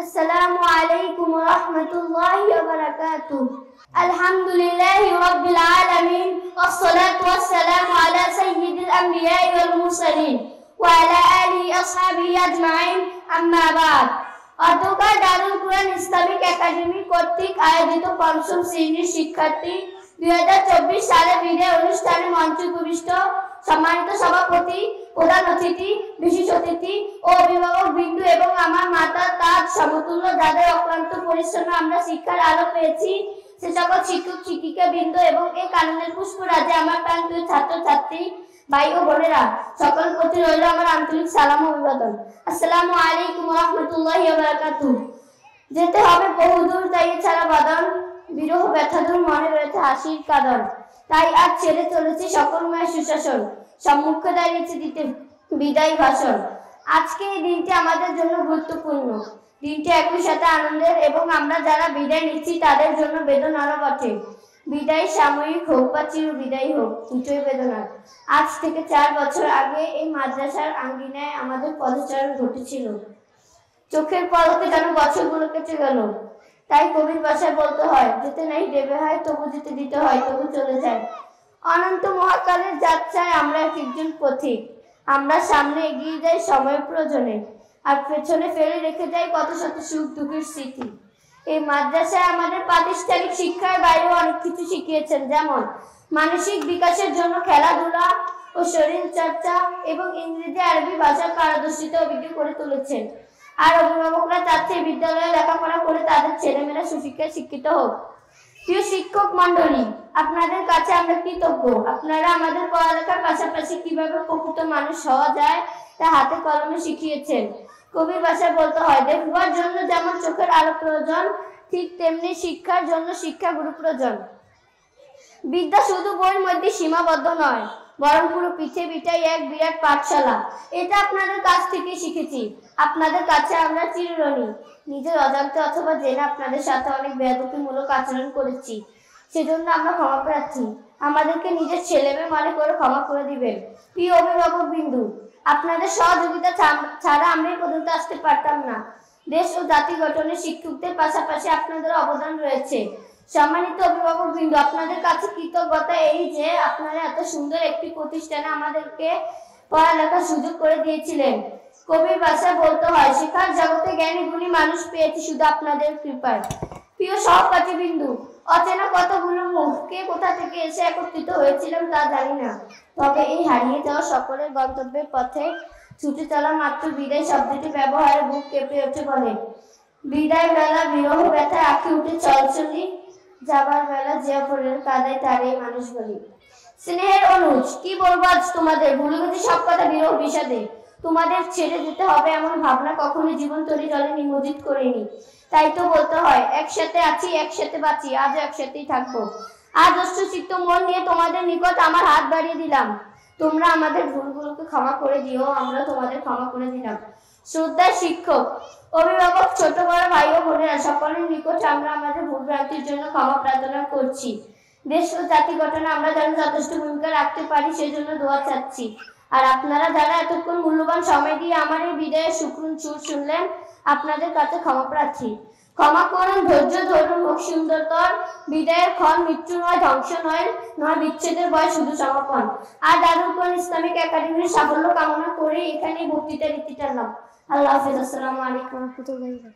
السلام عليكم ورحمة الله وبركاته. الحمد لله رب العالمين والصلاة والسلام على سيد الأنبياء والمرسلين وعلى آله أصحابه أجمعين أما بعد. অতঃপর দারুল কুরআন Islamic academy কর্তৃক আয়োজিত পঞ্চম শ্রেণীর শিক্ষার্থী 2024 সালে বিদায় অনুষ্ঠানে মঞ্চে উপবিষ্ট সম্মানিত সভাপতি, প্রধান অতিথি, বিশেষ অতিথি ও অভিভাবক বৃন্দ এবং আমার মাতা তাজ সমতুল্য যাদের অক্লান্ত পরিশ্রমে আমরা শিক্ষার আলো পেয়েছি, সে সকল শিক্ষক শিক্ষিকা বৃন্দ এবং এই কাননের পুষ্প রাজে আমার প্রান্তীয় ছাত্র ছাত্রী ভাই ও বোনেরা, সকল প্রতি রইল আমার আন্তরিক সালাম ও অভিবাদন। আসসালামু আলাইকুম ওয়া রাহমাতুল্লাহি ওয়া বারাকাতুহু। যেতে হবে বহুদূর, তাই ছাড়া বাদন, বিরহ ব্যথাদূর মনে রয়েছে হাসির কাঁদন। তাই আজ ছেড়ে চলেছি সকল মায়ের সুশাসন, সম্মুখে দাঁড়িয়েছে দিতে বিদায় ভাষণ। আজকে এই দিনটি আমাদের জন্য গুরুত্বপূর্ণ, দিনটি একই সাথে আনন্দের এবং আমরা যারা বিদায় নিচ্ছি তাদের জন্য বেদনারও বটে। বিদায় সাময়িক হোক বা চির বিদায় হোক, দুটোই বেদনার। আজ থেকে 4 বছর আগে এই মাদ্রাসার আঙ্গিনায় আমাদের পদচারণ ঘটেছিল। চোখের পলকে যেন বছরগুলো কেটে গেল। তাই কবির ভাষায় বলতে হয়, যেতে নাই দেবে হয় তবু যেতে দিতে হয়, তবু চলে যায়। অনন্ত মহাকালের যাত্রায় আমরা একজন পথিক। আমরা সামনে এগিয়ে যাই সময়ের প্রয়োজনে, আর পেছনে ফেলে রেখে যাই কত শত সুখ দুঃখের স্মৃতি। এই মাদ্রাসায় আমাদের প্রাতিষ্ঠানিক শিক্ষার বাইরেও অনেক কিছু শিখিয়েছেন, যেমন মানসিক বিকাশের জন্য খেলাধুলা ও শরীর চর্চা এবং ইংরেজি আরবি ভাষার পারদর্শিতা অভিজ্ঞ করে তুলেছেন। আর অভিভাবকরা চাচ্ছে বিদ্যালয়ে লেখাপড়া করে তাদের ছেলেমেয়েরা সুশিক্ষায় শিক্ষিত হোক। প্রিয় শিক্ষক মন্ডলী, আপনাদের কাছে আমরা কৃতজ্ঞ। আপনারা আমাদের পড়ালেখার পাশাপাশি কিভাবে প্রকৃত মানুষ হওয়া যায় তা হাতে কলমে শিখিয়েছেন। কবির ভাষায় বলতে হয়, দেখবার জন্য যেমন চোখের আলো প্রয়োজন, ঠিক তেমনি শিক্ষার জন্য শিক্ষাগুরু প্রয়োজন। বিদ্যা শুধু বইয়ের মধ্যে সীমাবদ্ধ নয়, বরং পুরো পৃথিবীটাই এক বিরাট পাঠশালা। এটা আপনাদের কাছ থেকে শিখেছি। আপনাদের কাছে আমরা চিরঋণী। নিজের অজান্তে অথবা জেনে আপনাদের সাথে অনেক বেয়াদবিমূলক আচরণ করেছি, সেজন্য আমরা ক্ষমা প্রার্থী। আমাদেরকে নিজের ছেলেমেয়ে মনে করে ক্ষমা করে দিবেন। প্রিয় অভিভাবক বিন্দু, আপনাদের সহযোগিতা ছাড়া আমরা এই পর্যন্ত আসতে পারতাম না। দেশ ও জাতি গঠনে শিক্ষকদের পাশাপাশি আপনাদের অবদান রয়েছে। সম্মানিত অভিভাবক বিন্দু, আপনাদের কাছে কৃতজ্ঞতা এই যে আপনারা এত সুন্দর একটি প্রতিষ্ঠানে আমাদেরকে পড়ালেখার সুযোগ করে দিয়েছিলেন। কবির ভাষায় বলতে হয়, শেখার জগতে জ্ঞানী গুণী মানুষ পেয়েছি শুধু আপনাদের কৃপায়। প্রিয় সহপাঠী বিন্দু, অচেনা কতগুলো মুখ, কে কোথা থেকে এসে একত্রিত হয়েছিলাম তা জানি না। তবে এই হারিয়ে যাওয়া সকলের গন্তব্যের পথে ছুটে চলা মাত্র বিদায় শব্দটি ব্যবহারে বুক কেঁপে ওঠে বলে। বিদায় বেলা বিরহ ব্যথায় আঁকি উঠে চলচলি, যাবার বেলা যে অপরের কাদায় তারে মানুষ বলি। স্নেহের অনুজ, কি বলবো আজ তোমাদের, ভুলে গেছি সব কথা বিরহ বিষাদে। তোমাদের ছেড়ে যেতে হবে এমন ভাবনা কখনো জীবন তরি জলে নিমজ্জিত করিনি। তাই তো বলতে হয়, একসাথে আছি একসাথে বাঁচি, আজও একসাথেই থাকবো। আজ অশ্রুসিক্ত মন নিয়ে তোমাদের নিকট আমার হাত বাড়িয়ে দিলাম। তোমরা আমাদের ভুলগুলোকে ক্ষমা করে দিও, আমরা তোমাদের ক্ষমা করে দিলাম। শ্রদ্ধার শিক্ষক, অভিভাবক, ছোট বড় ভাই ও বোনেরা, সকলের নিকট আমরা আমাদের ভুল ভ্রান্তির জন্য ক্ষমা প্রার্থনা করছি। দেশ ও জাতি গঠনে আমরা যেন যথেষ্ট ভূমিকা রাখতে পারি সেজন্য দোয়া চাচ্ছি। আর আপনারা যারা এতক্ষণ মূল্যবান সময় দিয়ে আমার এই বিদায়ের সুর শুনলেন, আপনাদের কাছে ক্ষমা প্রার্থী। ক্ষমা করুন, ধৈর্য ধরুন, হোক সুন্দরতর বিদায়ের ক্ষণ, মৃত্যু নয়, ধ্বংস নয়, বিচ্ছেদের ভয়, শুধু সমাপন। আর দারুল কুরআন ইসলামিক একাডেমির সাফল্য কামনা করে এখানেই বক্তৃতা রীতি টানলাম। আল্লাহ হাফেজ। আসসালামু আলাইকুম ওয়া রাহমাতুল্লাহি।